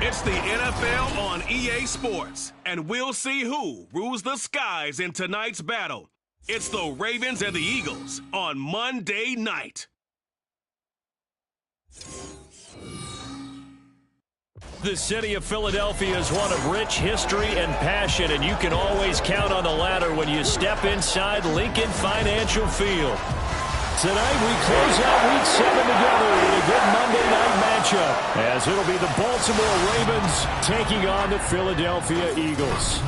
It's the NFL on EA Sports, and we'll see who rules the skies in tonight's battle. It's the Ravens and the Eagles on Monday night. The city of Philadelphia is one of rich history and passion, and you can always count on the latter when you step inside Lincoln Financial Field. Tonight we close out Week 7 together with a good Monday night matchup, as it'll be the Baltimore Ravens taking on the Philadelphia Eagles.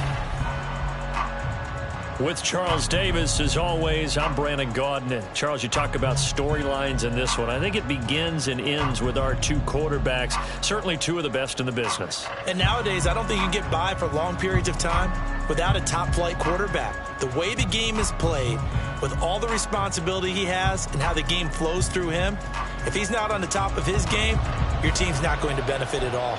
With Charles Davis, as always, I'm Brandon Gaudin. Charles, you talk about storylines in this one. I think it begins and ends with our two quarterbacks, certainly two of the best in the business. And nowadays, I don't think you can get by for long periods of time without a top-flight quarterback. The way the game is played, with all the responsibility he has and how the game flows through him, if he's not on the top of his game, your team's not going to benefit at all.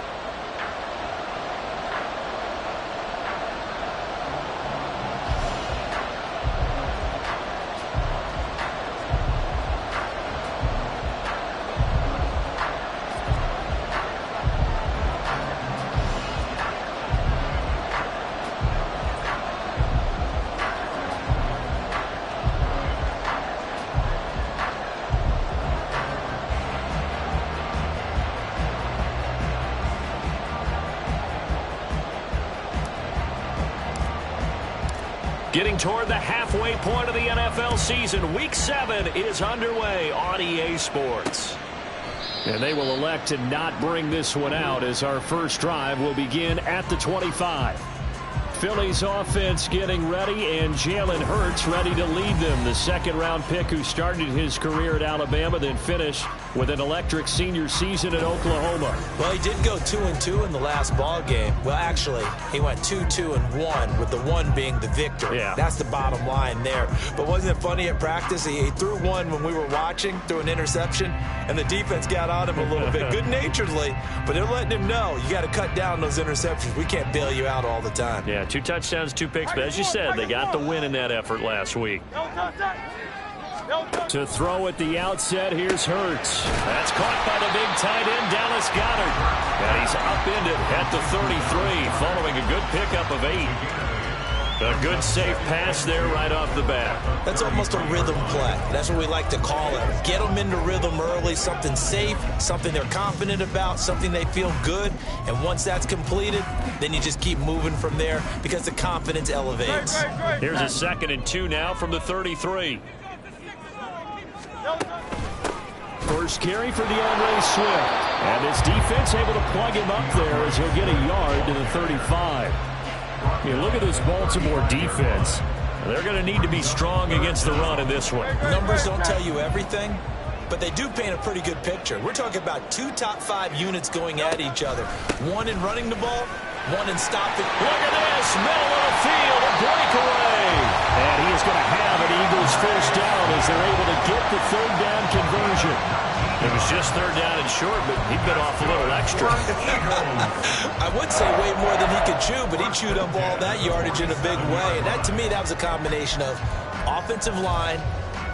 Getting toward the halfway point of the NFL season, Week 7 is underway on EA Sports. And they will elect to not bring this one out, as our first drive will begin at the 25. Philly's offense getting ready, and Jalen Hurts ready to lead them. The second-round pick who started his career at Alabama, then finished with an electric senior season at Oklahoma. Well, he did go 2-2 in the last ball game. Well, actually, he went 2-2-1, with the one being the victor. Yeah. That's the bottom line there. But wasn't it funny at practice? He threw one when we were watching, threw an interception, and the defense got on him a little bit, good-naturedly. But they're letting him know, you got to cut down those interceptions. We can't bail you out all the time. Yeah, 2 touchdowns, 2 picks. But as you said, they got the win in that effort last week. To throw at the outset, here's Hurts. That's caught by the big tight end, Dallas Goedert. And he's upended at the 33, following a good pickup of 8. A good, safe pass there right off the bat. That's almost a rhythm play. That's what we like to call it. Get them into rhythm early, something safe, something they're confident about, something they feel good. And once that's completed, then you just keep moving from there because the confidence elevates. Here's a 2nd and 2 now from the 33. First carry for DeAndre Swift. And his defense able to plug him up there as he'll get a yard to the 35. You look at this Baltimore defense. They're going to need to be strong against the run in this one. Numbers don't tell you everything, but they do paint a pretty good picture. We're talking about 2 top 5 units going at each other. One in running the ball, one in stopping. Look at this, middle of the field, a breakaway. And he is going to have an Eagles first down as they're able to get the 3rd down conversion. It was just 3rd down and short, but he bit off a little extra. I would say way more than he could chew, but he chewed up all that yardage in a big way. And that, to me, that was a combination of offensive line,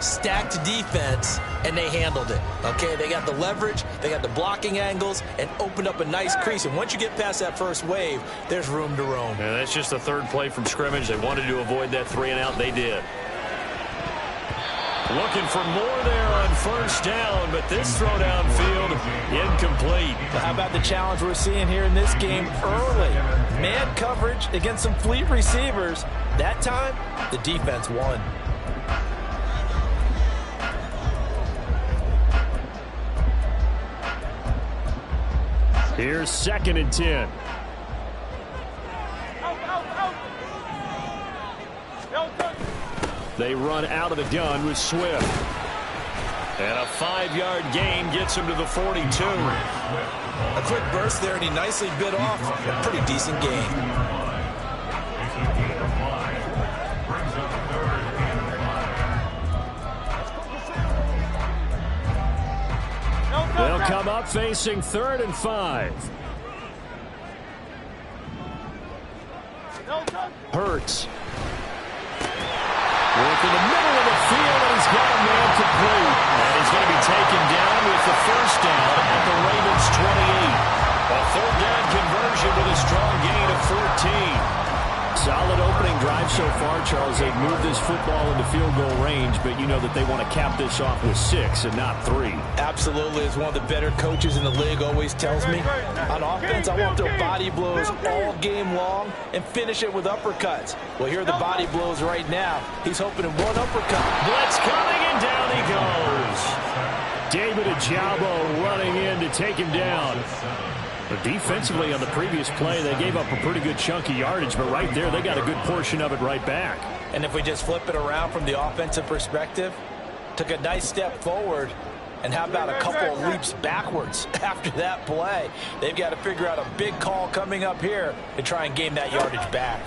stacked defense, and they handled it. Okay, they got the leverage, they got the blocking angles, and opened up a nice crease. And once you get past that first wave, there's room to roam. And that's just the 3rd play from scrimmage. They wanted to avoid that 3-and-out. They did. Looking for more there on first down, but this throw downfield incomplete. But how about the challenge we're seeing here in this game early? Man coverage against some fleet receivers. That time, the defense won. Here's 2nd and 10. They run out of the gun with Swift. And a 5-yard gain gets him to the 42. A quick burst there, and he nicely bit off a pretty decent gain. They'll come up facing 3rd and 5. Hurts. Work in the middle of the field, and he's got a man complete. And he's going to be taken down with the first down at the Ravens 28. A 3rd down conversion with a strong gain of 14. Solid opening drive so far, Charles. They've moved this football into field goal range, but you know that they want to cap this off with 6 and not 3. Absolutely. As one of the better coaches in the league always tells me, on offense, I want their body blows all game long and finish it with uppercuts. Well, here are the body blows right now. He's hoping in one uppercut. Blitz coming, and down he goes. David Ojabo running in to take him down. But defensively on the previous play, they gave up a pretty good chunk of yardage, but right there, they got a good portion of it right back. And if we just flip it around from the offensive perspective, took a nice step forward, and how about a couple of leaps backwards after that play? They've got to figure out a big call coming up here to try and gain that yardage back.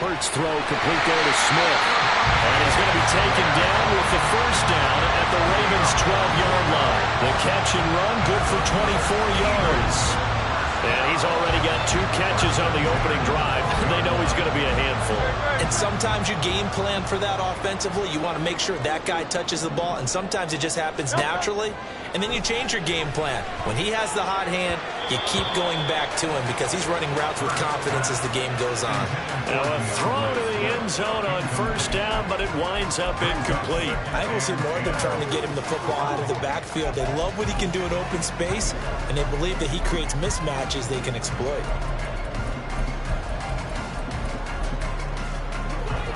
Hurts throw complete there to Smith. And he's going to be taken down with the first down at the Ravens' 12-yard line. The catch and run, good for 24 yards. And he's already got 2 catches on the opening drive. They know he's going to be a handful. And sometimes you game plan for that offensively. You want to make sure that guy touches the ball, and sometimes it just happens naturally. And then you change your game plan. When he has the hot hand, you keep going back to him because he's running routes with confidence as the game goes on. Now a throw to the end zone on first down, but it winds up incomplete. I will see more of them trying to get him the football out of the backfield. They love what he can do in open space, and they believe that he creates mismatches they can exploit.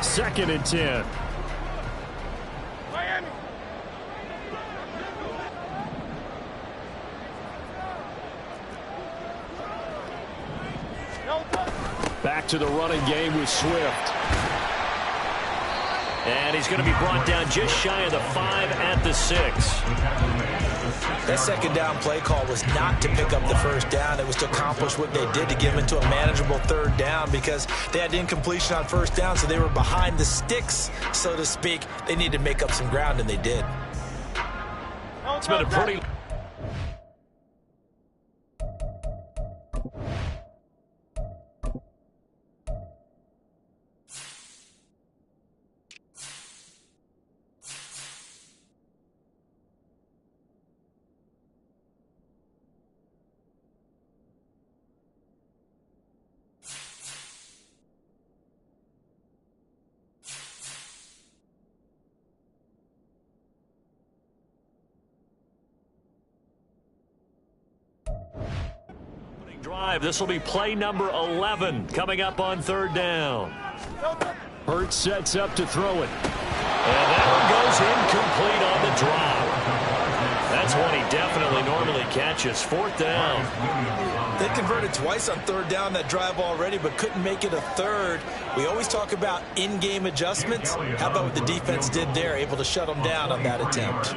2nd and 10. Back to the running game with Swift. And he's going to be brought down just shy of the 5 at the 6. That second down play call was not to pick up the first down. It was to accomplish what they did to get them into a manageable 3rd down because they had incompletion on first down, so they were behind the sticks, so to speak. They needed to make up some ground, and they did. It's been a pretty... drive. This will be play number 11 coming up on 3rd down. Hurts sets up to throw it. And that one goes incomplete on the drop. That's one he definitely normally catches. 4th down. They converted twice on 3rd down that drive already, but couldn't make it a 3rd. We always talk about in-game adjustments. How about what the defense did there, able to shut them down on that attempt?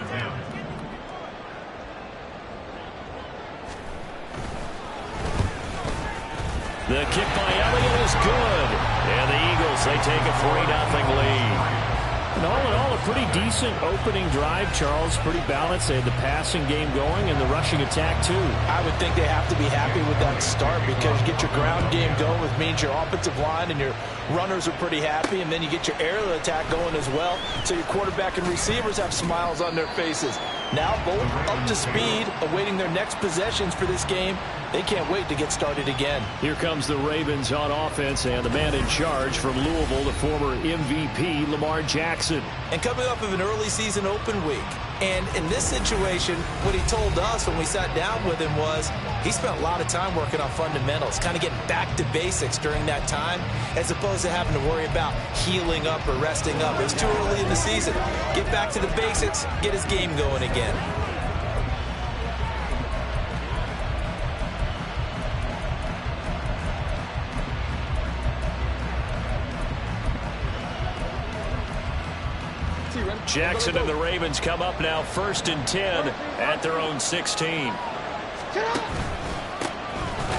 The kick by Elliott is good. And the Eagles, they take a 3-0 lead. And all in all, a pretty decent opening drive, Charles. Pretty balanced. They had the passing game going and the rushing attack, too. I would think they have to be happy with that start because you get your ground game going, which means your offensive line and your runners are pretty happy, and then you get your aerial attack going as well. So your quarterback and receivers have smiles on their faces. Now both up to speed, awaiting their next possessions for this game. They can't wait to get started again. Here comes the Ravens on offense, and the man in charge from Louisville, the former MVP, Lamar Jackson. And coming off of an early season open week. And in this situation, what he told us when we sat down with him was he spent a lot of time working on fundamentals, kind of getting back to basics during that time, as opposed to having to worry about healing up or resting up. It's too early in the season. Get back to the basics, get his game going again. Jackson and the Ravens come up now 1st and 10 at their own 16.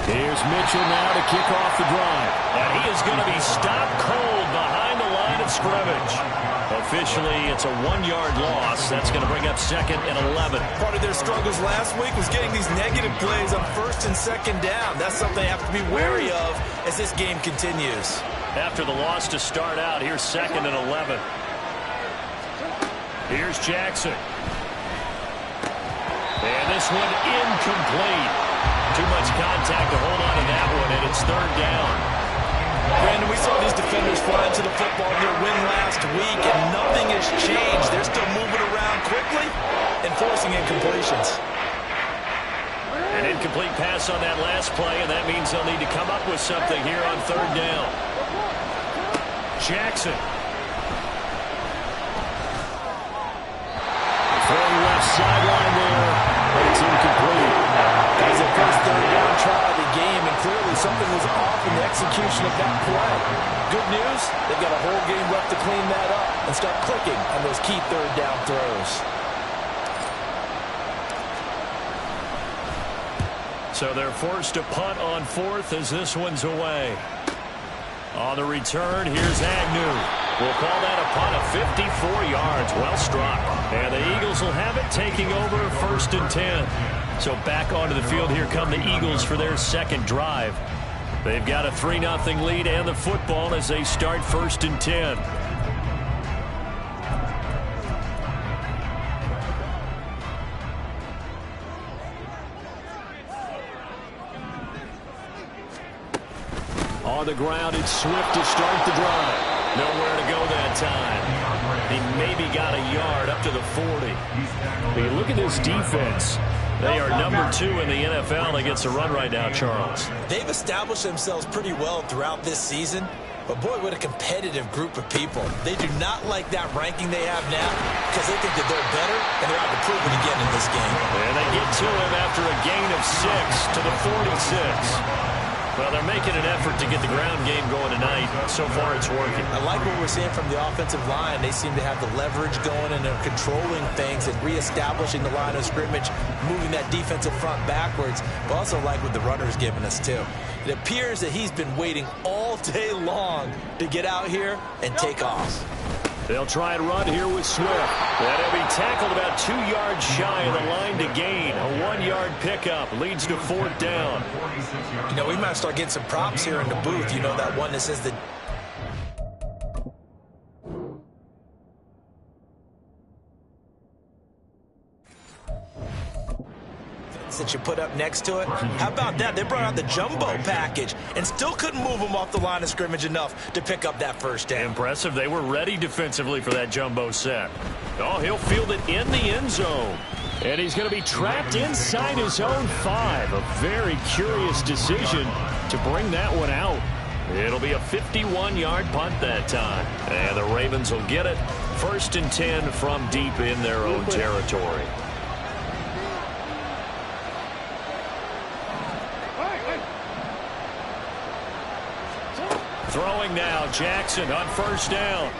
Here's Mitchell now to kick off the drive. And he is going to be stopped cold behind the line of scrimmage. A officially it's a 1-yard loss. That's going to bring up 2nd and 11. Part of their struggles last week was getting these negative plays on 1st and 2nd down. That's something they have to be wary of as this game continues. After the loss to start out, here's 2nd and 11. Here's Jackson. And this one incomplete. Too much contact to hold on to that one, and it's 3rd down. Brandon, we saw these defenders fly into the football near win last week, and nothing has changed. They're still moving around quickly and forcing incompletions. An incomplete pass on that last play, and that means they'll need to come up with something here on 3rd down. Jackson. Throwing left sideline there. It's incomplete. That was their first 3rd down try of the game, and clearly something was off in the execution of that play. Good news, they've got a whole game left to clean that up and start clicking on those key 3rd down throws. So they're forced to punt on 4th as this one's away. On the return, here's Agnew. We'll call that a punt of 54 yards. Well struck. And the Eagles will have it, taking over 1st and 10. So back onto the field, here come the Eagles for their 2nd drive. They've got a 3-0 lead and the football as they start 1st and 10. On the ground, it's Swift to start the drive. Nowhere to go that time. He maybe got a yard up to the 40. But you look at this defense. They are number 2 in the NFL against the run right now, Charles. They've established themselves pretty well throughout this season. But, boy, what a competitive group of people. They do not like that ranking they have now because they think that they're better, and they're out to prove it again in this game. And they get to him after a gain of 6 to the 46. Well, they're making an effort to get the ground game going tonight. So far, it's working. I like what we're seeing from the offensive line. They seem to have the leverage going, and they're controlling things and reestablishing the line of scrimmage, moving that defensive front backwards. But also like what the runner's giving us, too. It appears that he's been waiting all day long to get out here and take off. They'll try and run here with Swift. That'll be tackled about 2 yards shy of the line to gain. A 1-yard pickup leads to 4th down. You know, we might start getting some props here in the booth. You know, that one that says that that you put up next to it. How about that? They brought out the jumbo package and still couldn't move them off the line of scrimmage enough to pick up that 1st down. Impressive. They were ready defensively for that jumbo set. Oh, he'll field it in the end zone. And he's going to be trapped inside his own 5. A very curious decision to bring that one out. It'll be a 51-yard punt that time. And the Ravens will get it. 1st and 10 from deep in their own territory. Throwing now, Jackson on 1st down.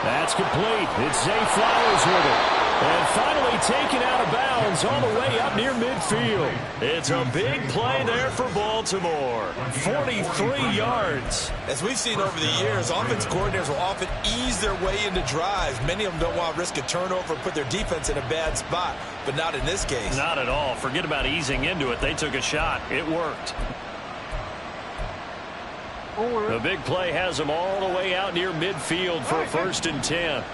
That's complete. It's Zay Flowers with it. And finally taken out of bounds all the way up near midfield. It's a big play there for Baltimore. 43 yards. As we've seen over the years, offense coordinators will often ease their way into drives. Many of them don't want to risk a turnover and put their defense in a bad spot, but not in this case. Not at all. Forget about easing into it. They took a shot. It worked. The big play has them all the way out near midfield for 1st and 10.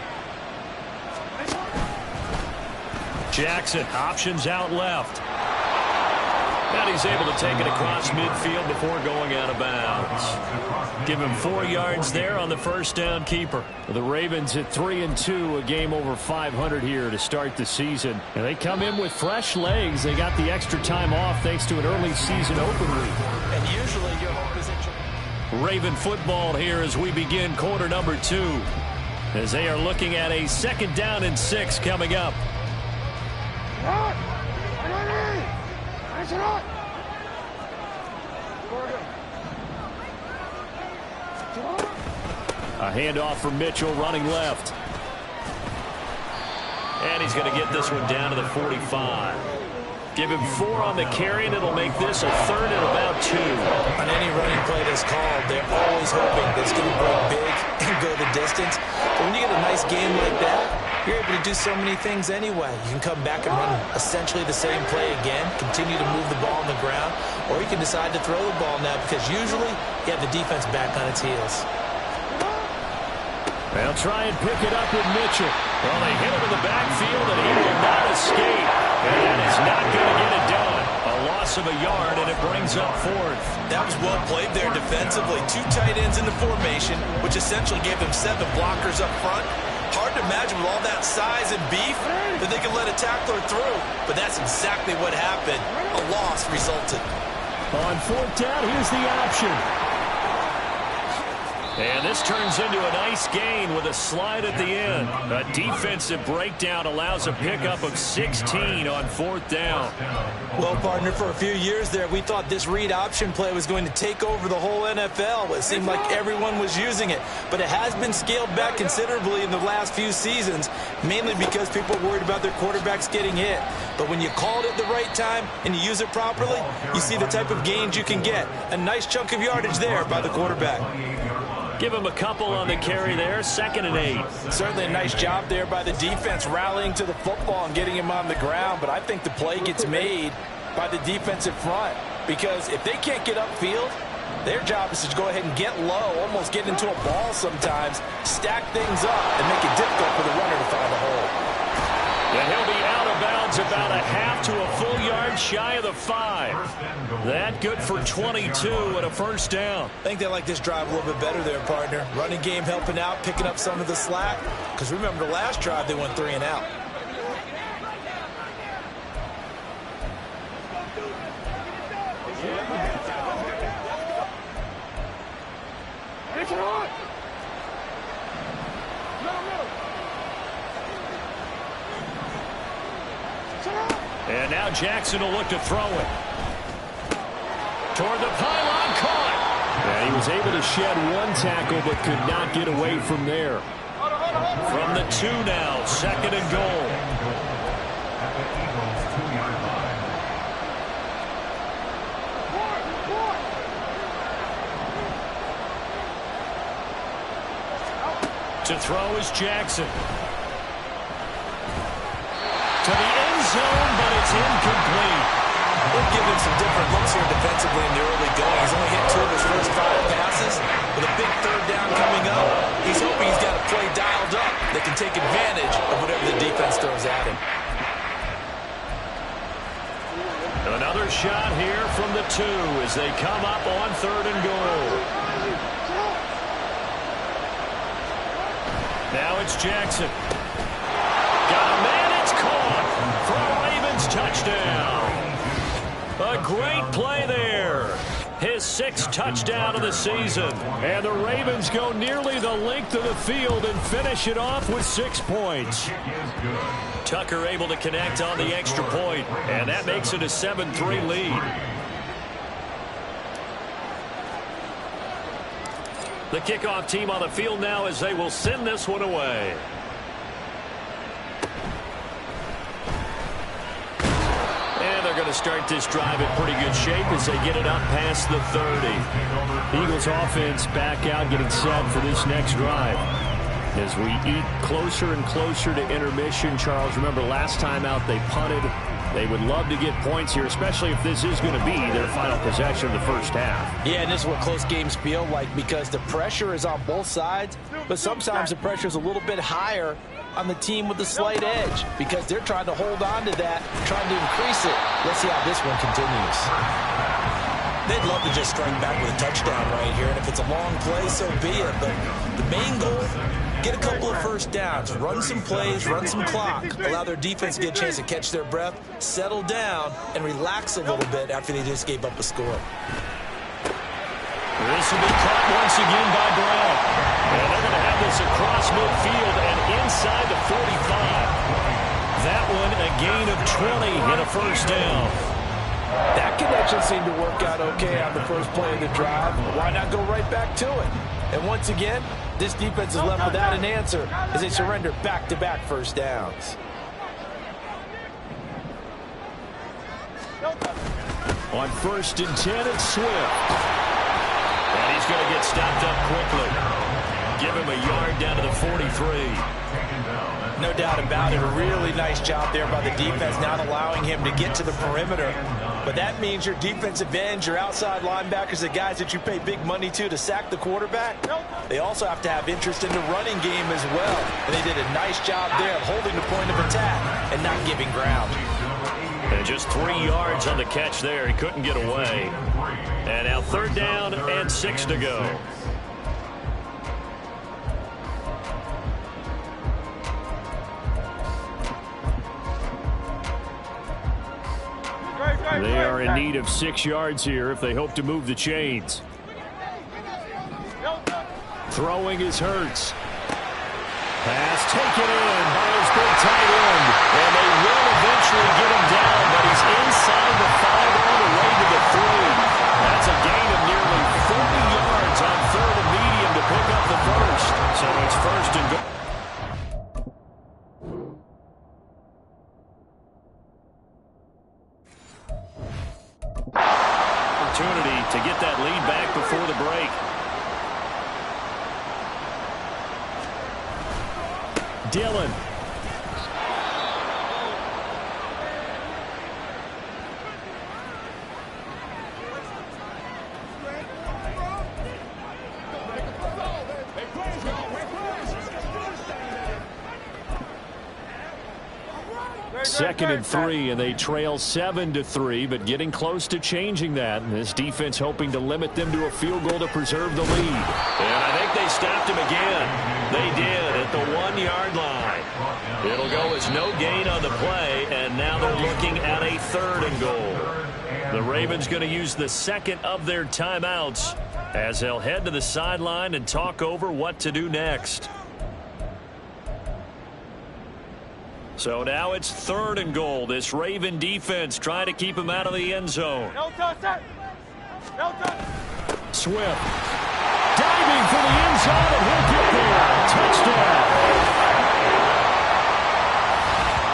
Jackson options out left. And he's able to take it across midfield before going out of bounds. Give him 4 yards there on the 1st down keeper. The Ravens at 3-2, a game over 500 here to start the season. And they come in with fresh legs. They got the extra time off thanks to an early season open week. And usually your hope is Raven football here as we begin quarter number 2. As they are looking at a 2nd down and 6 coming up. A handoff from Mitchell running left. And he's going to get this one down to the 45. Give him 4 on the carry, and it'll make this a 3rd and about 2. On any running play that's called, they're always hoping that it's going to break big and go the the distance. But when you get a nice game like that, you're able to do so many things anyway. You can come back and run essentially the same play again, continue to move the ball on the ground, or you can decide to throw the ball now because usually you have the defense back on its heels. They'll try and pick it up with Mitchell. Well, they hit him in the backfield, and he will not escape. And that is not going to get it done. A loss of a yard, and it brings up fourth. That was well played there defensively. 2 tight ends in the formation, which essentially gave them 7 blockers up front. Hard to imagine with all that size and beef that they could let a tackler through. But that's exactly what happened. A loss resulted. On fourth down, here's the option. And this turns into a nice gain with a slide at the end. A defensive breakdown allows a pickup of 16 on fourth down. Well, partner, for a few years there, we thought this read option play was going to take over the whole NFL. It seemed like everyone was using it. But it has been scaled back considerably in the last few seasons, mainly because people are worried about their quarterbacks getting hit. But when you call it at the right time and you use it properly, you see the type of gains you can get. A nice chunk of yardage there by the quarterback. Give him a couple on the carry there, 2nd and 8. Certainly a nice job there by the defense rallying to the football and getting him on the ground, but I think the play gets made by the defensive front because if they can't get upfield, their job is to go ahead and get low, almost get into a ball sometimes, stack things up, and make it difficult for the runner to find a hole. And he'll be out of bounds about a half to a full yard shy of the 5. That good for 22 and a first down. I think they like this drive a little bit better there, partner. Running game helping out, picking up some of the slack. Because remember the last drive, they went 3 and out. And now Jackson will look to throw it. Toward the pylon, caught. And he was able to shed 1 tackle but could not get away from there. From the 2 now, 2nd and goal. To throw is Jackson. To the end zone, but it's incomplete. We'll give him some different looks here defensively in the early going. He's only hit 2 of his first 5 passes. With a big 3rd down coming up, he's hoping he's got a play dialed up that can take advantage of whatever the defense throws at him. Another shot here from the 2 as they come up on 3rd and goal. Now it's Jackson. Got a man, it's caught for a Ravens touchdown. A great play there. His 6th touchdown of the season. And the Ravens go nearly the length of the field and finish it off with 6 points. Tucker able to connect on the extra point, and that makes it a 7-3 lead. The kickoff team on the field now as they will send this one away. And they're going to start this drive in pretty good shape as they get it up past the 30. Eagles offense back out, getting set for this next drive. As we eat closer and closer to intermission, Charles, remember last time out they punted. They would love to get points here, especially if this is going to be their final possession of the first half. Yeah, and this is what close games feel like because the pressure is on both sides, but sometimes the pressure is a little bit higher on the team with the slight edge because they're trying to hold on to that, trying to increase it. Let's see how this one continues. They'd love to just strike back with a touchdown right here, and if it's a long play, so be it. But the main goal, get a couple of first downs, run some plays, run some clock, allow their defense to get a chance to catch their breath, settle down, and relax a little bit after they just gave up a score. This will be caught once again by Brown. And they're going to have this across midfield and inside the 45. That one a gain of 20 and a first down. That connection seemed to work out okay on the first play of the drive. Why not go right back to it? And once again, this defense is left without an answer as they surrender back-to-back first downs. On 1st and 10, it's Swift. And he's going to get stopped up quickly. give him a yard down to the 43. No doubt about it. A really nice job there by the defense, not allowing him to get to the perimeter. But that means your defensive ends, your outside linebackers, the guys that you pay big money to sack the quarterback, they also have to have interest in the running game as well. And they did a nice job there of holding the point of attack and not giving ground. And just 3 yards on the catch there. He couldn't get away. And now 3rd down and 6 to go. They are in need of 6 yards here if they hope to move the chains. Throwing is Hurts. Pass taken in by his big tight end. And they will eventually get him down, but he's inside the 5 on the way to the 3. That's a gain of nearly 40 yards on 3rd and medium to pick up the first. So it's 1st and goal. Opportunity to get that lead back before the break. Dillon. Second and 3, and they trail 7-3, but getting close to changing that. And this defense hoping to limit them to a field goal to preserve the lead. And I think they stopped him again. They did at the 1-yard line. It'll go as no gain on the play, and now they're looking at a 3rd and goal. The Ravens going to use the 2nd of their timeouts as they'll head to the sideline and talk over what to do next. So now it's 3rd and goal. This Raven defense trying to keep him out of the end zone. Swift diving for the end zone, and he'll get there. Touchdown.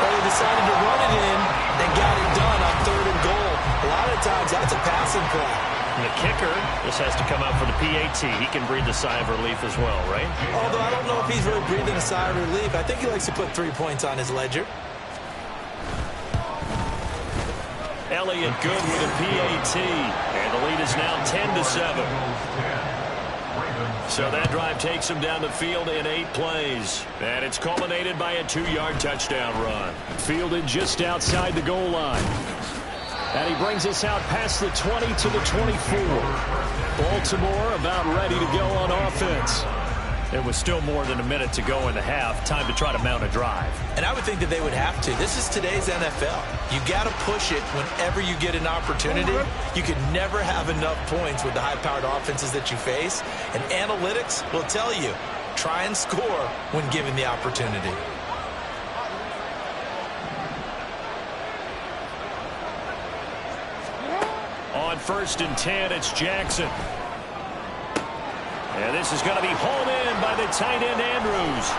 Well, they decided to run it in and got it done on 3rd and goal. A lot of times that's a passing play. And the kicker, this has to come out for the PAT. He can breathe a sigh of relief as well, right? Although I don't know if he's really breathing a sigh of relief. I think he likes to put 3 points on his ledger. Elliott good with a PAT. And the lead is now 10-7. So that drive takes him down the field in 8 plays. And it's culminated by a 2-yard touchdown run. Fielded just outside the goal line. And he brings us out past the 20 to the 24. Baltimore about ready to go on offense. It was still more than a minute to go in the half. Time to try to mount a drive. And I would think that they would have to. This is today's NFL. You got to push it whenever you get an opportunity. You can never have enough points with the high-powered offenses that you face. And analytics will tell you, try and score when given the opportunity. On 1st and 10, it's Jackson. And this is going to be hauled in by the tight end, Andrews.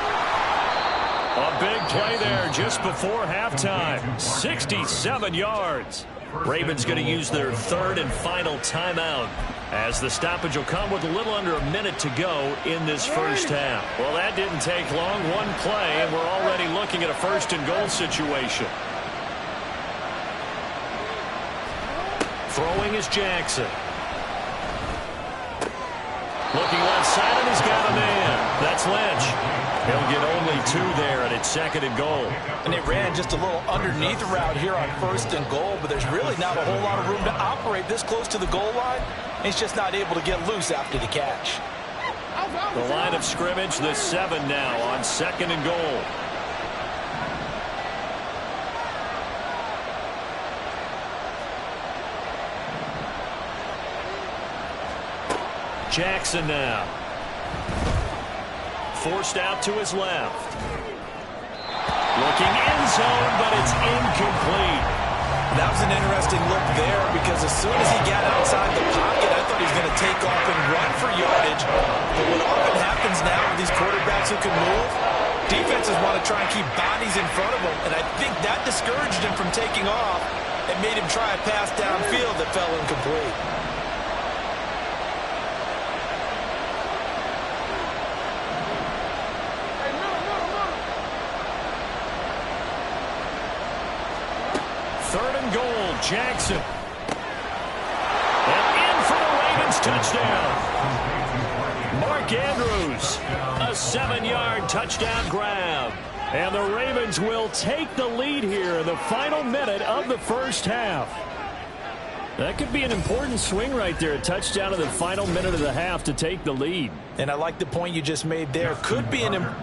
A big play there just before halftime. 67 yards. Ravens going to use their 3rd and final timeout as the stoppage will come with a little under a minute to go in this first half. Well, that didn't take long. 1 play, and we're already looking at a 1st and goal situation. Throwing is Jackson. Looking left side, and he's got a man. That's Lynch. He'll get only 2 there, and it's 2nd and goal. And they ran just a little underneath route here on 1st and goal, but there's really not a whole lot of room to operate this close to the goal line. He's just not able to get loose after the catch. The line of scrimmage, the 7 now on 2nd and goal. Jackson now. Forced out to his left. Looking end zone, but it's incomplete. That was an interesting look there because as soon as he got outside the pocket, I thought he was going to take off and run for yardage. But what often happens now with these quarterbacks who can move, defenses want to try and keep bodies in front of them. And I think that discouraged him from taking off and made him try a pass downfield that fell incomplete. 3rd and goal. Jackson. And in for the Ravens touchdown. Mark Andrews, a 7-yard touchdown grab. And the Ravens will take the lead here in the final minute of the first half. That could be an important swing right there. A touchdown in the final minute of the half to take the lead. And I like the point you just made there. Could be an...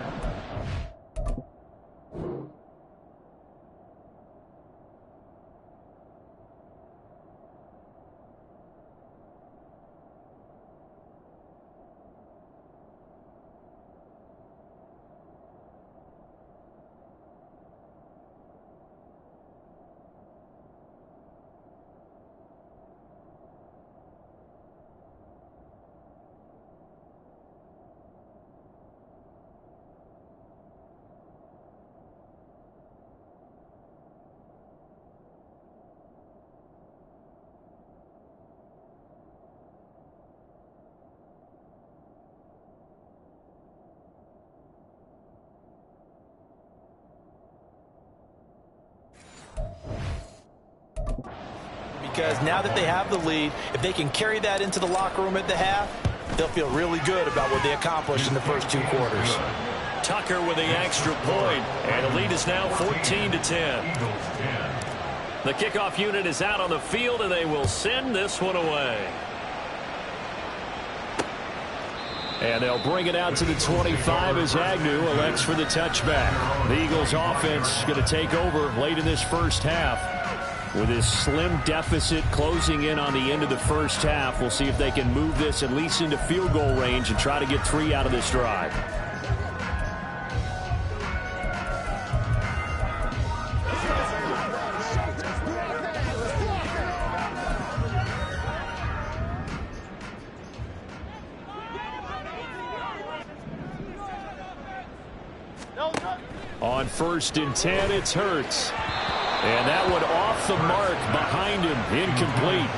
Because now that they have the lead, if they can carry that into the locker room at the half, they'll feel really good about what they accomplished in the first 2 quarters. Tucker with the extra point, and the lead is now 14-10. The kickoff unit is out on the field, and they will send this one away. And they'll bring it out to the 25 as Agnew elects for the touchback. The Eagles offense going to take over late in this first half. With this slim deficit closing in on the end of the first half, we'll see if they can move this at least into field goal range and try to get 3 out of this drive. On 1st and 10, it's Hurts. And that one off the mark behind him, incomplete.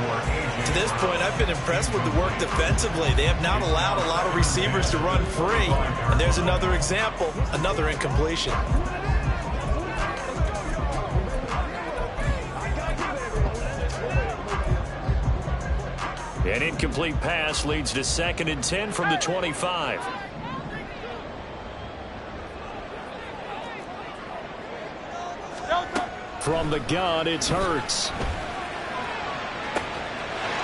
To this point, I've been impressed with the work defensively. They have not allowed a lot of receivers to run free. And there's another example, another incompletion. An incomplete pass leads to 2nd and 10 from the 25. From the gun, it's Hurts.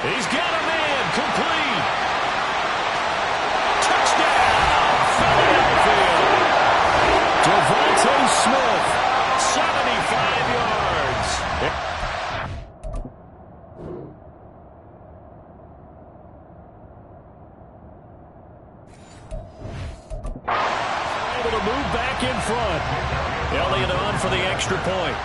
He's got a man, complete. Touchdown, Philadelphia. Devontae Smith, 75 yards. Able to move back in front. Elliott on for the extra point.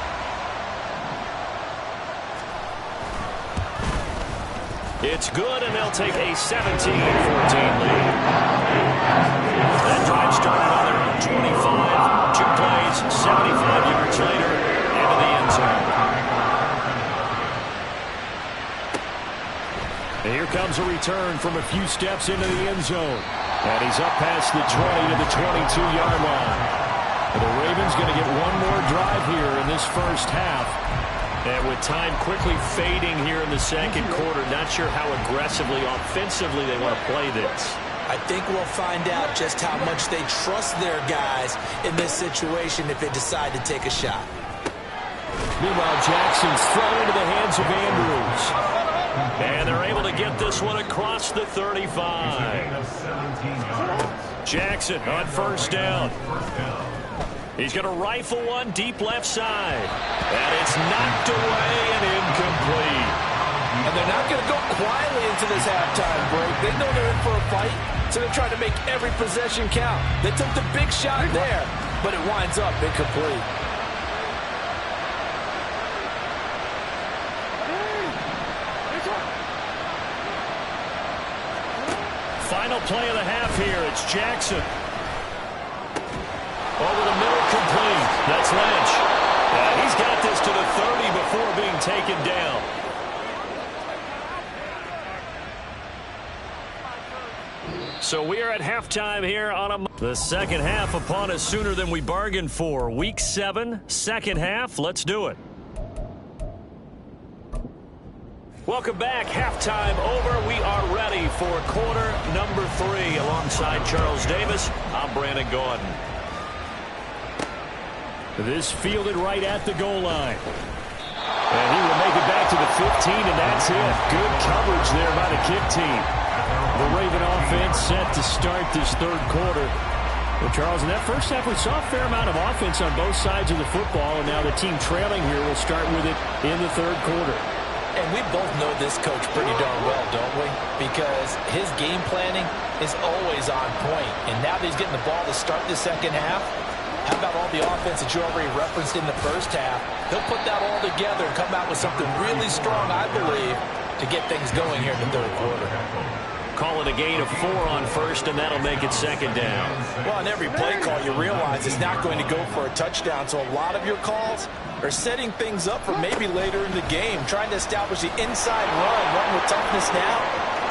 It's good, and they'll take a 17-14 lead. That drive started on their own 25. 2 plays, 75 yards later, into the end zone. And here comes a return from a few steps into the end zone. And he's up past the 20 to the 22-yard line. And the Ravens going to get one more drive here in this first half. And with time quickly fading here in the second quarter, not sure how aggressively, offensively they want to play this. I think we'll find out just how much they trust their guys in this situation if they decide to take a shot. Meanwhile, Jackson's thrown into the hands of Andrews. And they're able to get this one across the 35. Jackson on 1st down. He's going to rifle one deep left side. And it's knocked away and incomplete. And they're not going to go quietly into this halftime break. They know they're in for a fight, so they're trying to make every possession count. They took the big shot there, but it winds up incomplete. Final play of the half here. It's Jackson. Over the middle, complete. That's Lynch. He's got this to the 30 before being taken down. So we are at halftime here on the second half upon us sooner than we bargained for. Week 7, second half. Let's do it. Welcome back. Halftime over. We are ready for quarter number 3. Alongside Charles Davis, I'm Brandon Gaudin. This fielded right at the goal line. And he will make it back to the 15, and that's it. Good coverage there by the kick team. The Raven offense set to start this third quarter. Well, Charles, in that first half, we saw a fair amount of offense on both sides of the football, and now the team trailing here will start with it in the third quarter. And we both know this coach pretty darn well, don't we? Because his game planning is always on point. And now that he's getting the ball to start the second half, how about all the offense that you already referenced in the first half? He'll put that all together and come out with something really strong, I believe, to get things going here in the third quarter. Call it a gain of 4 on first, and that'll make it second down. Well, on every play call, you realize it's not going to go for a touchdown. So a lot of your calls are setting things up for maybe later in the game, trying to establish the inside run with toughness now.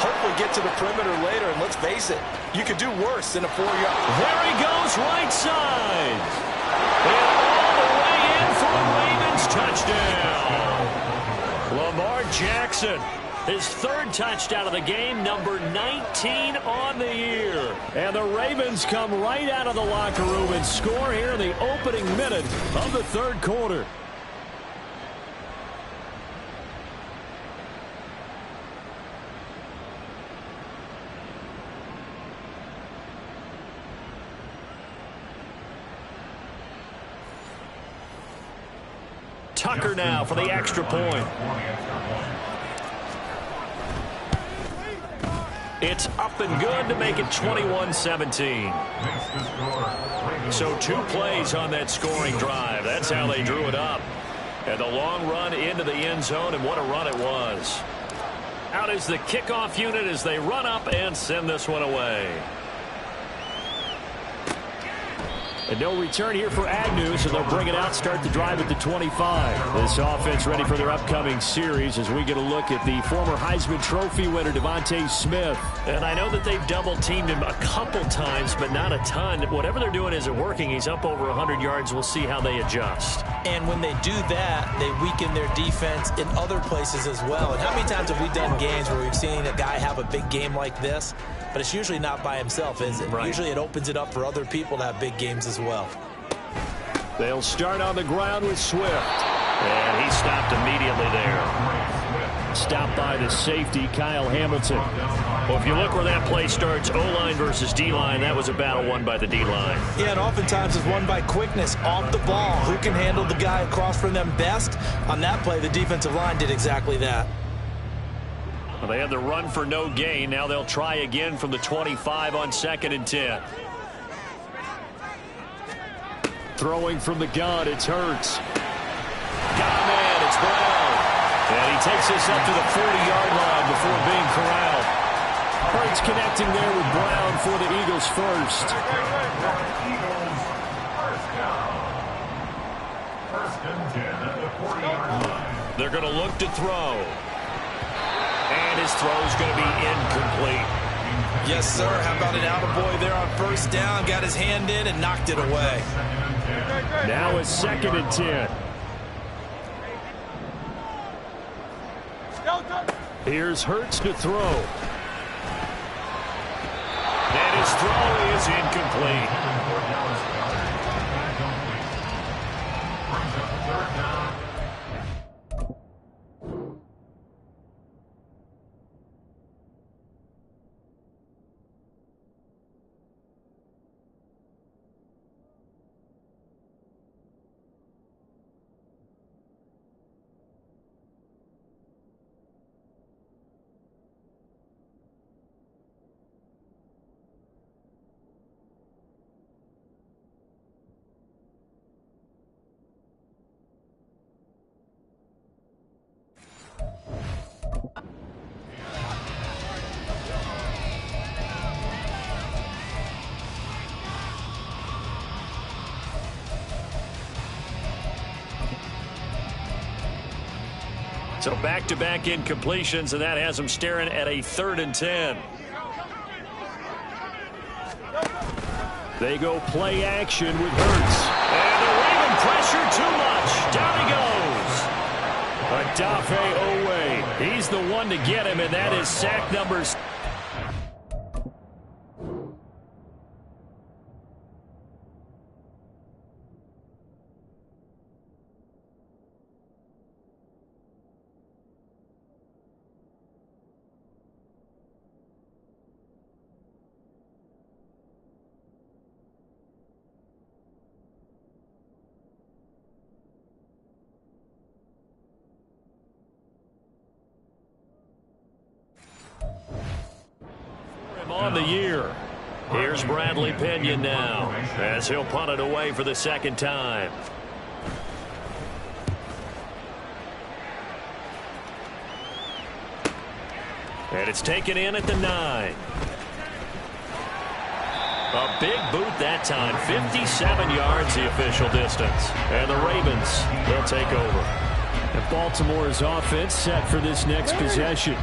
Hopefully get to the perimeter later, and let's face it, you could do worse than a 4-yard. There he goes, right side. And all the way in for a Ravens touchdown. Lamar Jackson, his third touchdown of the game, number 19 on the year. And the Ravens come right out of the locker room and score here in the opening minute of the third quarter. Tucker now for the extra point. It's up and good to make it 21-17. So 2 plays on that scoring drive. That's how they drew it up. And the long run into the end zone, and what a run it was. Out is the kickoff unit as they run up and send this one away. And no return here for Agnew, so they'll bring it out, start the drive at the 25. This offense ready for their upcoming series as we get a look at the former Heisman Trophy winner, Devontae Smith. And I know that they've double-teamed him a couple times, but not a ton. Whatever they're doing isn't working. He's up over 100 yards. We'll see how they adjust. And when they do that, they weaken their defense in other places as well. And how many times have we done games where we've seen a guy have a big game like this? But it's usually not by himself, is it? Right. Usually it opens it up for other people to have big games as well. They'll start on the ground with Swift. And he stopped immediately there. Stopped by the safety, Kyle Hamilton. Well, if you look where that play starts, O-line versus D-line, that was a battle won by the D-line. Yeah, and oftentimes it's won by quickness, off the ball. Who can handle the guy across from them best? On that play, the defensive line did exactly that. Well, they had the run for no gain. Now they'll try again from the 25 on 2nd and 10. Throwing from the gun, it's Hurts. Got a man, it's Brown. And he takes this up to the 40-yard line before being corralled. Hurts connecting there with Brown for the Eagles first. They're going to look to throw. And his throw is going to be incomplete. Yes, sir. How about an attaboy there on first down? Got his hand in and knocked it away. Now it's 2nd and 10. Here's Hurts to throw. And his throw is incomplete. So back-to-back incompletions, and that has them staring at a 3rd and 10. They go play action with Hurts. And the Raven pressure too much. Down he goes. Odafe Oweh. He's he's the one to get him, and that is sack number 6. On the year. Here's Bradley Pinion now as he'll punt it away for the second time. And it's taken in at the 9. A big boot that time. 57 yards the official distance. And the Ravens, they'll take over. And Baltimore's offense set for this next possession.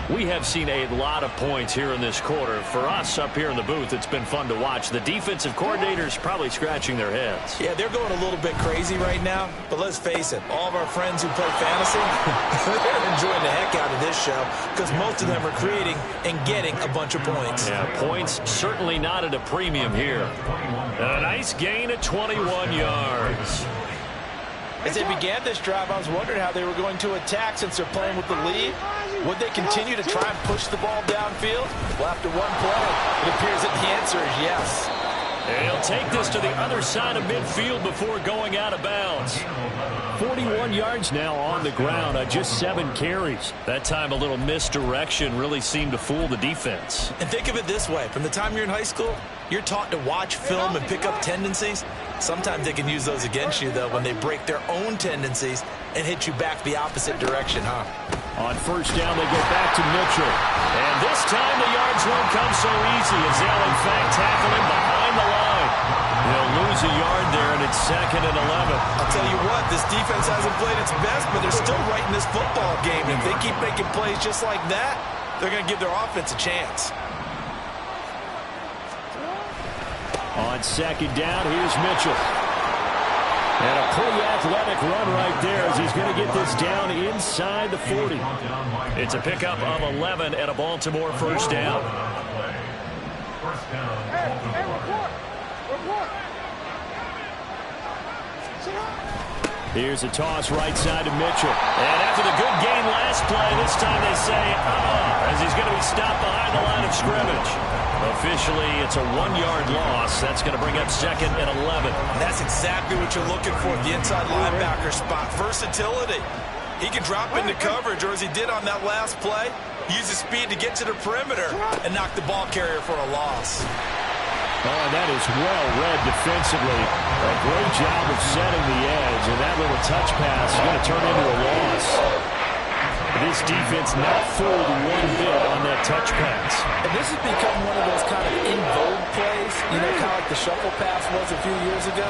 We have seen a lot of points here in this quarter. For us up here in the booth, it's been fun to watch. The defensive coordinators probably scratching their heads. Yeah, they're going a little bit crazy right now. But let's face it, all of our friends who play fantasy, they're enjoying the heck out of this show because most of them are creating and getting a bunch of points. Yeah, points certainly not at a premium here. And a nice gain of 21 yards. As they began this drive, I was wondering how they were going to attack since they're playing with the lead. Would they continue to try and push the ball downfield? Well, after one play, it appears that the answer is yes. And he'll take this to the other side of midfield before going out of bounds. 41 yards now on the ground on just 7 carries. That time a little misdirection really seemed to fool the defense. And think of it this way. From the time you're in high school, you're taught to watch film and pick up tendencies. Sometimes they can use those against you, though, when they break their own tendencies and hit you back the opposite direction, huh? On first down, they go back to Mitchell. And this time the yards won't come so easy as they'll, in fact, tackle him behind the line. They'll lose a yard there, and it's 2nd and 11. I'll tell you what, this defense hasn't played its best, but they're still right in this football game. And if they keep making plays just like that, they're going to give their offense a chance. On 2nd down, here's Mitchell. And a pretty athletic run right there as he's going to get this down inside the 40. It's a pickup of 11 and a Baltimore first down. Here's a toss right side to Mitchell. And after the good gain last play, this time they say, as he's going to be stopped behind the line of scrimmage. Officially, it's a 1-yard loss. That's going to bring up 2nd and 11. That's exactly what you're looking for at the inside linebacker spot. Versatility. He can drop into coverage, or as he did on that last play, use his speed to get to the perimeter and knock the ball carrier for a loss. Oh, and that is well read defensively. A great job of setting the edge, and that little touch pass is going to turn into a loss. This defense not fooled one bit on that touch pass. And this has become one of those kind of in vogue plays, you know, kind of like the shuffle pass was a few years ago.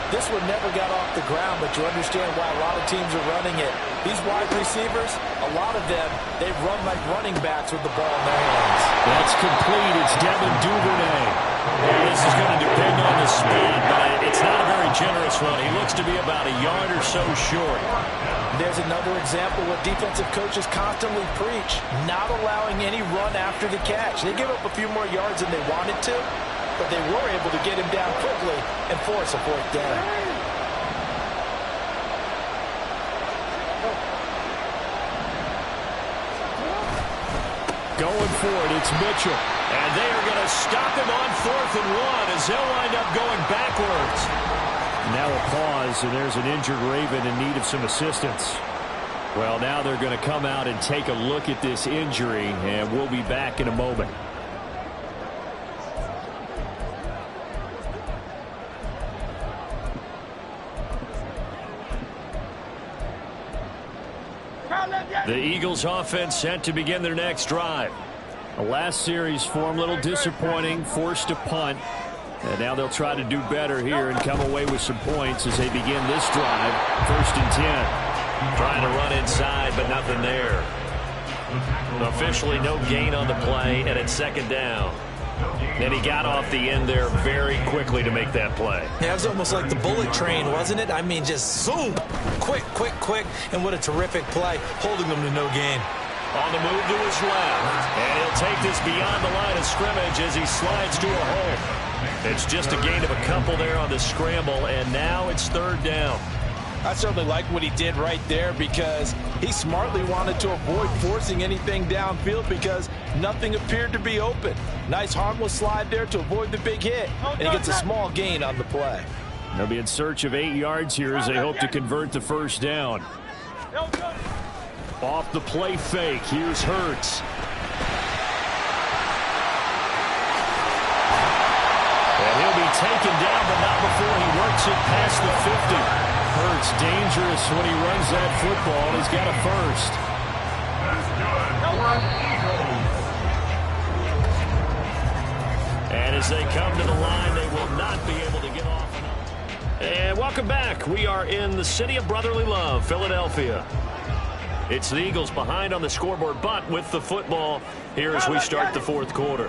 This one never got off the ground, but you understand why a lot of teams are running it. These wide receivers, a lot of them, they run like running backs with the ball in their hands. That's complete. It's Devin Duvernay. This is going to depend on the speed, but it's not a very generous run. He looks to be about a yard or so short. There's another example what defensive coaches constantly preach, not allowing any run after the catch. They give up a few more yards than they wanted to, but they were able to get him down quickly and force a 4th down. Going for it, it's Mitchell. And they are going to stop him on 4th and 1 as he'll wind up going backwards. Now a pause, and there's an injured Raven in need of some assistance. Well, now they're going to come out and take a look at this injury, and we'll be back in a moment. The Eagles offense set to begin their next drive. The last series form a little disappointing, forced to punt. And now they'll try to do better here and come away with some points as they begin this drive. 1st and 10. Trying to run inside, but nothing there. Officially no gain on the play, and it's 2nd down. And he got off the end there very quickly to make that play. Yeah, it was almost like the bullet train, wasn't it? I mean, just zoom. Quick, quick, quick. And what a terrific play, holding them to no gain. On the move to his left. And he'll take this beyond the line of scrimmage as he slides to a hole. It's just a gain of a couple there on the scramble, and now it's third down. I certainly like what he did right there because he smartly wanted to avoid forcing anything downfield because nothing appeared to be open. Nice harmless slide there to avoid the big hit, and he gets a small gain on the play. They'll be in search of 8 yards here as they hope to convert the first down. Off the play fake, here's Hurts. And he'll be taken down, but not before he works it past the 50. Hurts dangerous when he runs that football, and he's got a first. And as they come to the line, they will not be able to get off. And welcome back. We are in the city of brotherly love, Philadelphia. It's the Eagles behind on the scoreboard, but with the football here as we start the fourth quarter.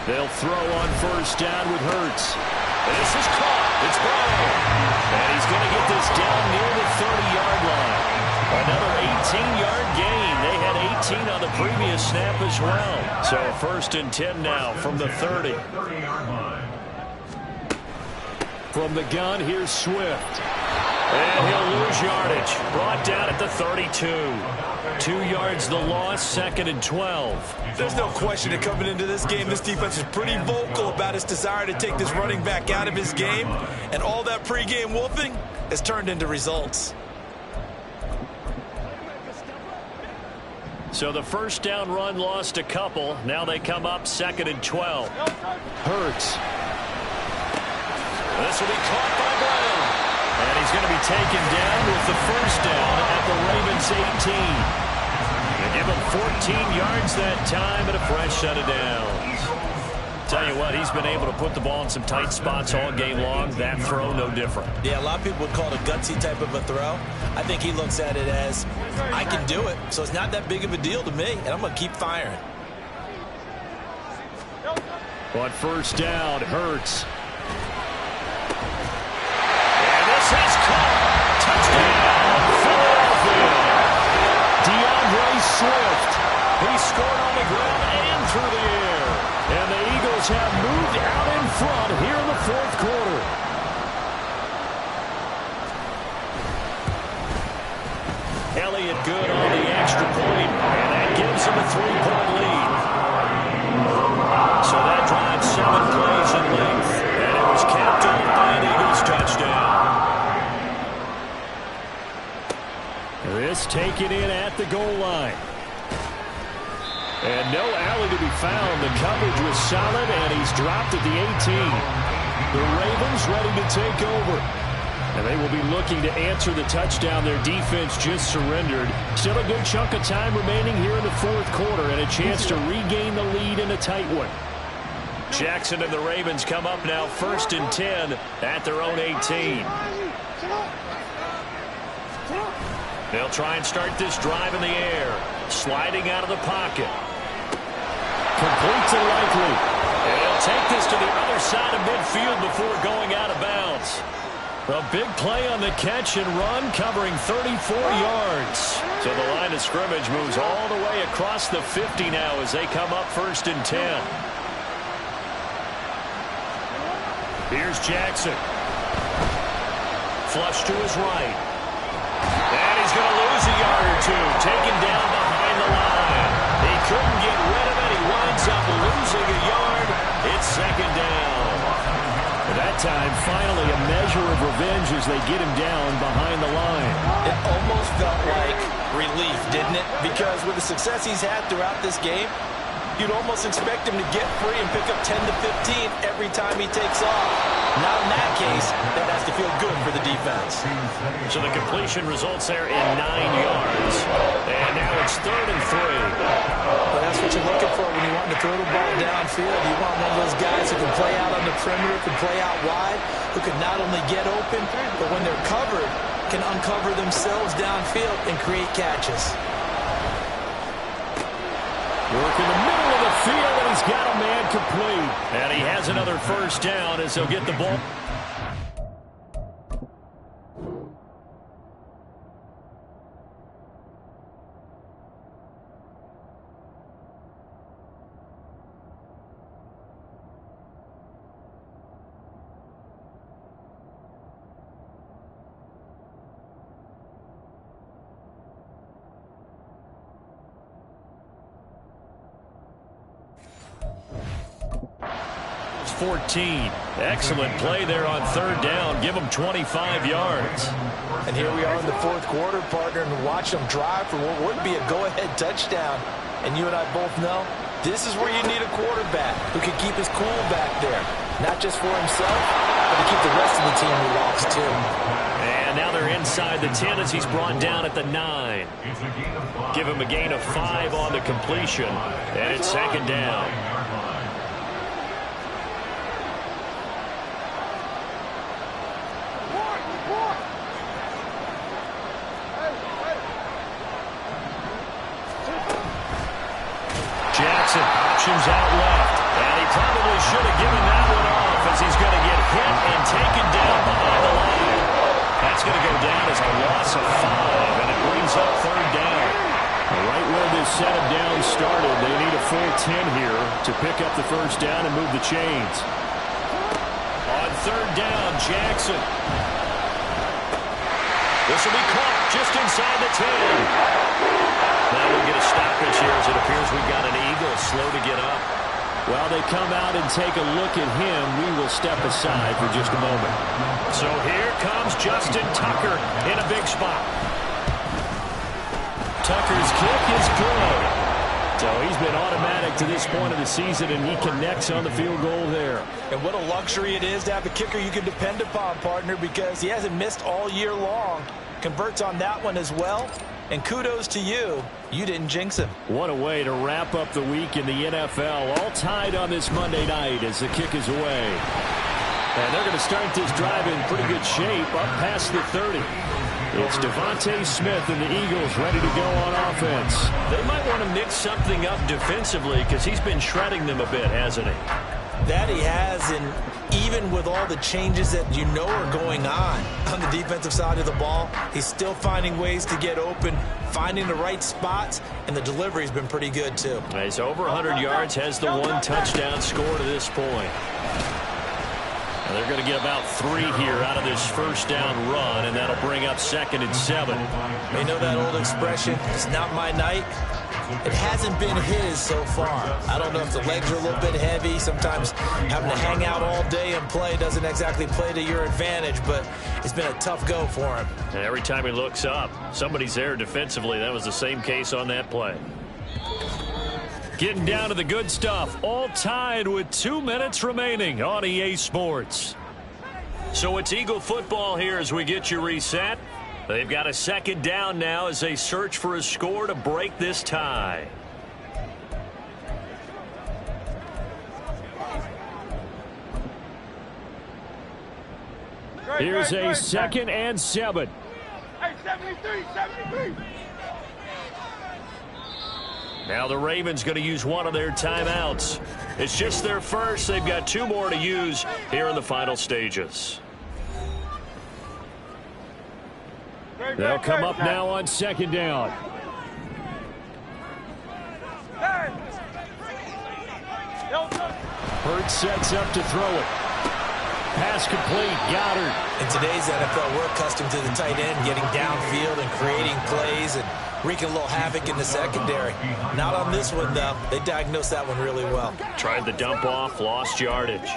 They'll throw on first down with Hurts. This is caught. It's Brown. And he's going to get this down near the 30-yard line. Another 18-yard gain. They had 18 on the previous snap as well. So first and 10 now from the 30. From the gun, here's Swift. And he'll lose yardage. Brought down at the 32. 2 yards the loss, second and 12. There's no question that coming into this game, this defense is pretty vocal about its desire to take this running back out of his game. And all that pregame wolfing has turned into results. So the first down run lost a couple. Now they come up second and 12. Hurts. This will be caught by Brown. And he's going to be taken down with the first down at the Ravens 18. They give him 14 yards that time and a fresh set of downs. Tell you what, he's been able to put the ball in some tight spots all game long. That throw, no different. Yeah, a lot of people would call it a gutsy type of a throw. I think he looks at it as, I can do it, so it's not that big of a deal to me, and I'm going to keep firing. On first down, Hurts. Is caught. Touchdown, Philadelphia. DeAndre Swift. He scored on the ground and through the air. And the Eagles have moved out in front here in the fourth quarter. Elliott good on the extra point, and that gives him a 3-point lead. So that drives 7 plays in length, and it was capped off by an Eagles touchdown. This taken in at the goal line. And no alley to be found. The coverage was solid, and he's dropped at the 18. The Ravens ready to take over. And they will be looking to answer the touchdown their defense just surrendered. Still a good chunk of time remaining here in the fourth quarter, and a chance to regain the lead in a tight one. Jackson and the Ravens come up now first and 10 at their own 18. They'll try and start this drive in the air. Sliding out of the pocket. Complete to Likely. And he'll take this to the other side of midfield before going out of bounds. A big play on the catch and run, covering 34 yards. So the line of scrimmage moves all the way across the 50 now as they come up first and 10. Here's Jackson. Flush to his right. And he's going to lose a yard or two. Taken down behind the line. He couldn't get rid of it. He winds up losing a yard. It's second down. That time, finally, a measure of revenge as they get him down behind the line. It almost felt like relief, didn't it? Because with the success he's had throughout this game, you'd almost expect him to get free and pick up 10 to 15 every time he takes off. Not in that case. That has to feel good for the defense. So the completion results there in 9 yards. And now it's third and 3. Well, that's what you're looking for when you want to throw the ball downfield. You want one of those guys who can play out on the perimeter, can play out wide, who can not only get open, but when they're covered, can uncover themselves downfield and create catches. Work in the middle of the field, and he's got a man complete. And he has another first down as he'll get the ball. 14. Excellent play there on third down. Give them 25 yards. And here we are in the fourth quarter, partner, and watch them drive for what would be a go-ahead touchdown. And you and I both know this is where you need a quarterback who can keep his cool back there. Not just for himself, but to keep the rest of the team relaxed too. And now they're inside the 10 as he's brought down at the 9. Give him a gain of 5 on the completion. And it's second down. Jackson options out left. And he probably should have given that one off as he's going to get hit and taken down behind the line. That's going to go down as a loss of 5, and it brings up third down. Right where this set of downs started, they need a full 10 here to pick up the first down and move the chains. On third down, Jackson. This will be caught just inside the 10. Now we'll get a stoppage here as it appears we've got an Eagle slow to get up. While they come out and take a look at him, we will step aside for just a moment. So here comes Justin Tucker in a big spot. Tucker's kick is good. So he's been automatic to this point of the season, and he connects on the field goal there. And what a luxury it is to have a kicker you can depend upon, partner, because he hasn't missed all year long. Converts on that one as well. And kudos to you. You didn't jinx him. What a way to wrap up the week in the NFL. All tied on this Monday night as the kick is away. And they're going to start this drive in pretty good shape up past the 30. It's Devontae Smith and the Eagles ready to go on offense. They might want to mix something up defensively because he's been shredding them a bit, hasn't he? That he has, and even with all the changes that you know are going on the defensive side of the ball, he's still finding ways to get open, finding the right spots, and the delivery's been pretty good too. He's over 100 yards, has the 1 touchdown score to this point. And they're going to get about 3 here out of this first down run, and that'll bring up 2nd and 7. You know that old expression, it's not my night. It hasn't been his so far. I don't know if the legs are a little bit heavy. Sometimes having to hang out all day and play doesn't exactly play to your advantage, but it's been a tough go for him. And every time he looks up, somebody's there defensively. That was the same case on that play. Getting down to the good stuff. All tied with 2 minutes remaining on EA Sports. So it's Eagle football here as we get you reset. They've got a second down now as they search for a score to break this tie. Here's a 2nd and 7. Hey, 73. Now the Ravens going to use one of their timeouts. It's just their first. They've got 2 more to use here in the final stages. They'll come up now on 2nd down. Hurts sets up to throw it. Pass complete. Goddard. In today's NFL, we're accustomed to the tight end getting downfield and creating plays and wreaking a little havoc in the secondary. Not on this one, though. They diagnosed that one really well. Tried the dump off, lost yardage.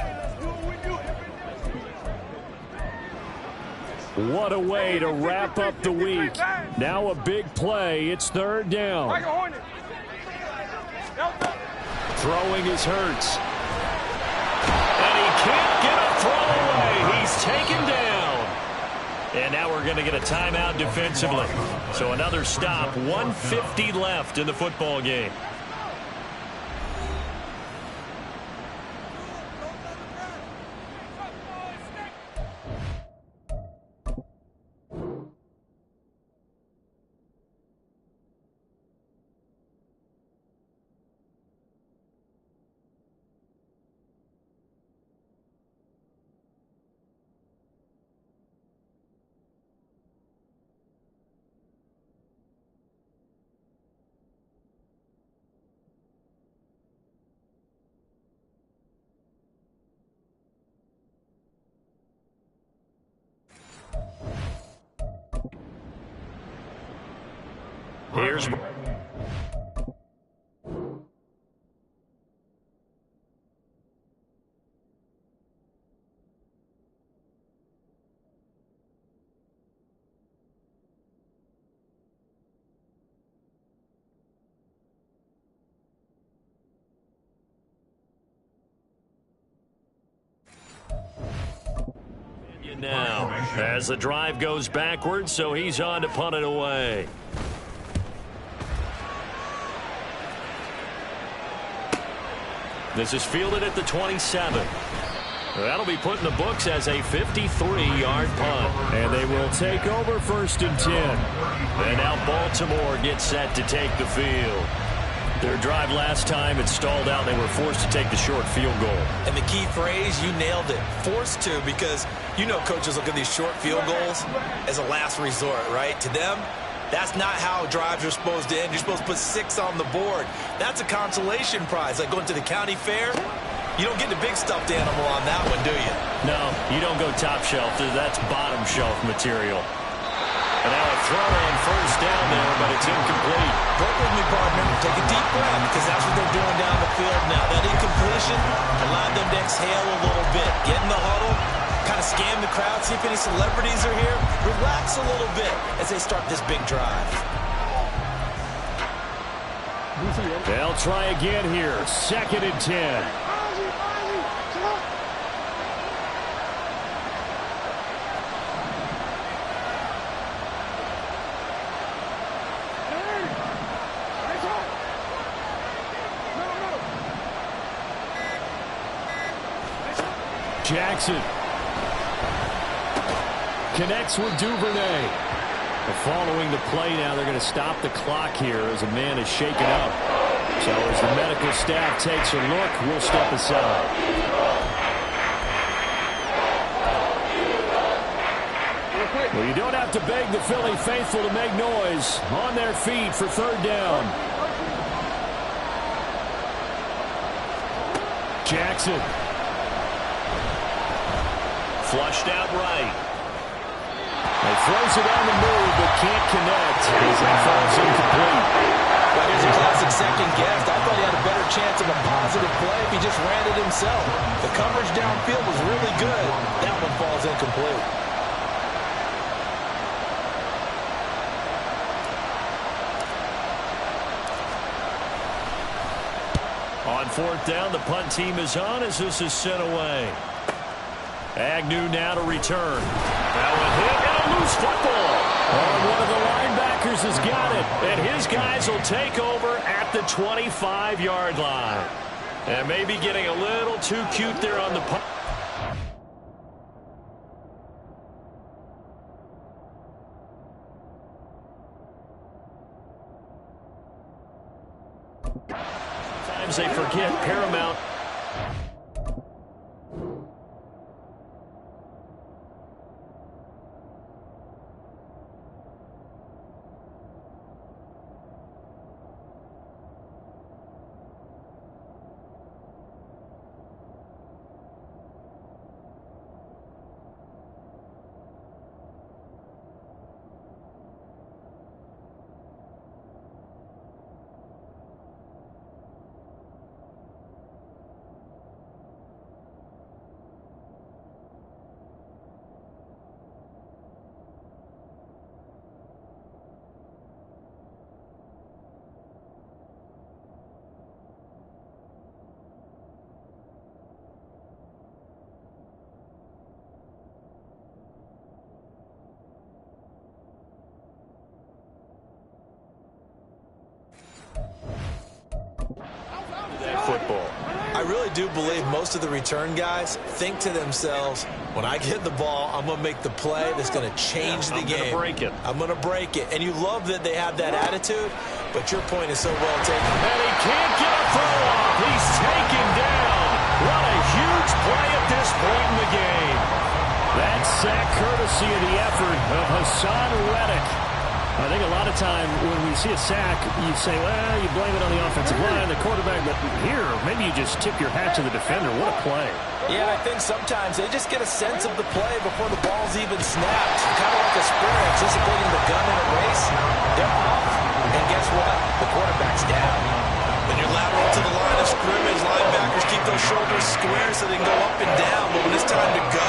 What a way to wrap up the week. Now a big play. It's 3rd down. Throwing is Hurts. And he can't get a throw away. He's taken down. And now we're going to get a timeout defensively. So another stop. 1:50 left in the football game. Here's now as the drive goes backwards, so he's on to punt it away. This is fielded at the 27. That'll be put in the books as a 53-yard punt. And they will take over 1st and 10. And now Baltimore gets set to take the field. Their drive last time, it stalled out. They were forced to take the short field goal. And the key phrase, you nailed it. Forced to, because you know coaches look at these short field goals as a last resort, right? To them, that's not how drives are supposed to end. You're supposed to put 6 on the board. That's a consolation prize. Like going to the county fair, you don't get the big stuffed animal on that one, do you? No, you don't go top shelf. That's bottom shelf material. And now a throw on 1st down there, but it's incomplete. Work with me, partner. Take a deep breath, because that's what they're doing down the field now. That incompletion allowed them to exhale a little bit. Get in the huddle, kind of scan the crowd, see if any celebrities are here. Relax a little bit as they start this big drive. They'll try again here. 2nd and 10. Jackson connects with Duvernay. Following the play now, they're going to stop the clock here as a man is shaken up. So as the medical staff takes a look, we'll step aside. Well, you don't have to beg the Philly faithful to make noise. On their feet for 3rd down. Jackson. Flushed out right. He throws it on the move, but can't connect as that falls incomplete. Well, here's a classic second guess. I thought he had a better chance of a positive play if he just ran it himself. The coverage downfield was really good. That one falls incomplete. On 4th down, the punt team is on as this is sent away. Agnew now to return. That one hit and a loose football. Oh, one of the linebackers has got it. And his guys will take over at the 25-yard line. And maybe getting a little too cute there on the punt. Sometimes they forget Paramount. Football. I really do believe most of the return guys think to themselves, when I get the ball, I'm going to make the play that's going to change the game. I'm going to break it. And you love that they have that attitude, but your point is so well taken. And he can't get a throw off. He's taken down. What a huge play at this point in the game. That sack courtesy of the effort of Haason Reddick. I think a lot of time when we see a sack, you say, well, you blame it on the offensive line, the quarterback, but here, maybe you just tip your hat to the defender. What a play. Yeah, I think sometimes they just get a sense of the play before the ball's even snapped. Kind of like a sprinter anticipating the gun in a race. They're off, and guess what? The quarterback's down. When you're lateral to the line of scrimmage, linebackers keep those shoulders square so they can go up and down. But when it's time to go,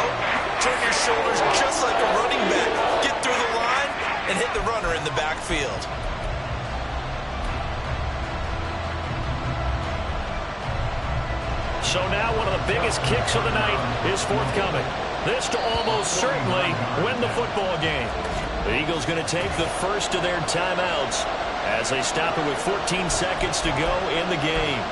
turn your shoulders just like a running back. Get through the line and hit the runner in the backfield. So now one of the biggest kicks of the night is forthcoming. This to almost certainly win the football game. The Eagles going to take the first of their timeouts as they stop it with 14 seconds to go in the game.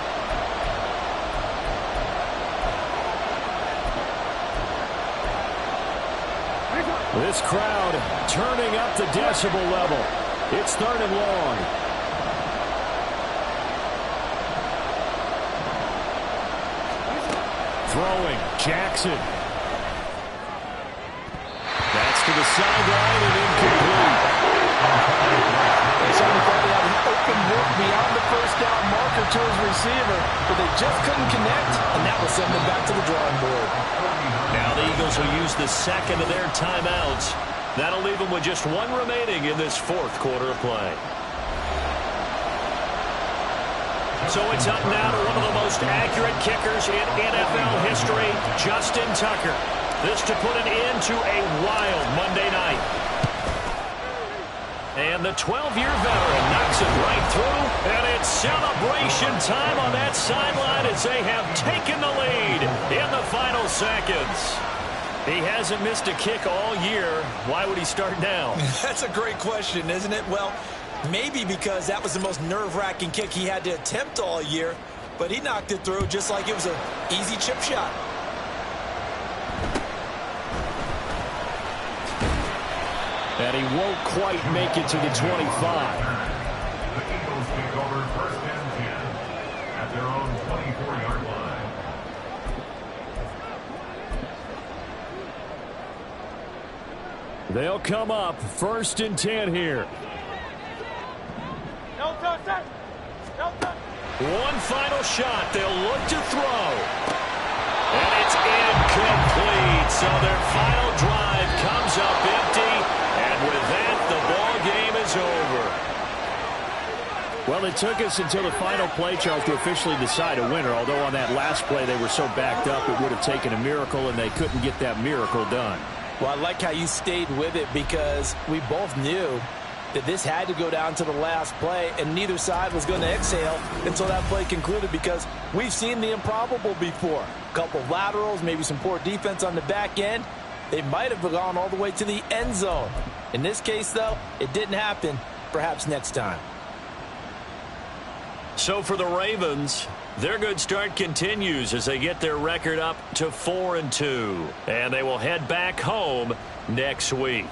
This crowd turning up the decibel level. It's 3rd and long. Throwing, Jackson. That's to the sideline and incomplete. Somebody thought he had an open look beyond the first down marker to his receiver, but they just couldn't connect, and that will send them back to the drawing board. Now the Eagles will use the second of their timeouts. That'll leave them with just one remaining in this 4th quarter of play. So it's up now to one of the most accurate kickers in NFL history, Justin Tucker. This to put an end to a wild Monday night. And the 12-year veteran knocks it right through, and it's celebration time on that sideline as they have taken the lead in the final seconds. He hasn't missed a kick all year. Why would he start now? That's a great question, isn't it? Well, maybe because that was the most nerve-wracking kick he had to attempt all year, but he knocked it through just like it was an easy chip shot. And he won't quite make it to the 25. The Eagles take over 1st and 10 at their own 24-yard line. They'll come up 1st and 10 here. No touch, no touch. One final shot. They'll look to throw. And it's incomplete. So their final drive comes up empty. And with that, the ball game is over. Well, it took us until the final play, Charles, to officially decide a winner. Although on that last play they were so backed up, it would have taken a miracle, and they couldn't get that miracle done. Well, I like how you stayed with it because we both knew that this had to go down to the last play, and neither side was going to exhale until that play concluded because we've seen the improbable before. A couple of laterals, maybe some poor defense on the back end. They might have gone all the way to the end zone. In this case, though, it didn't happen. Perhaps next time. So for the Ravens, their good start continues as they get their record up to 4-2. And they will head back home next week.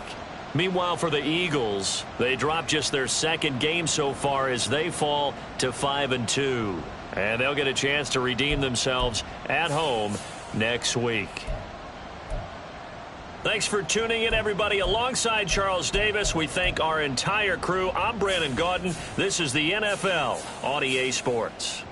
Meanwhile, for the Eagles, they drop just their 2nd game so far as they fall to 5-2. And they'll get a chance to redeem themselves at home next week. Thanks for tuning in, everybody. Alongside Charles Davis, we thank our entire crew. I'm Brandon Gaudin. This is the NFL on EA Sports.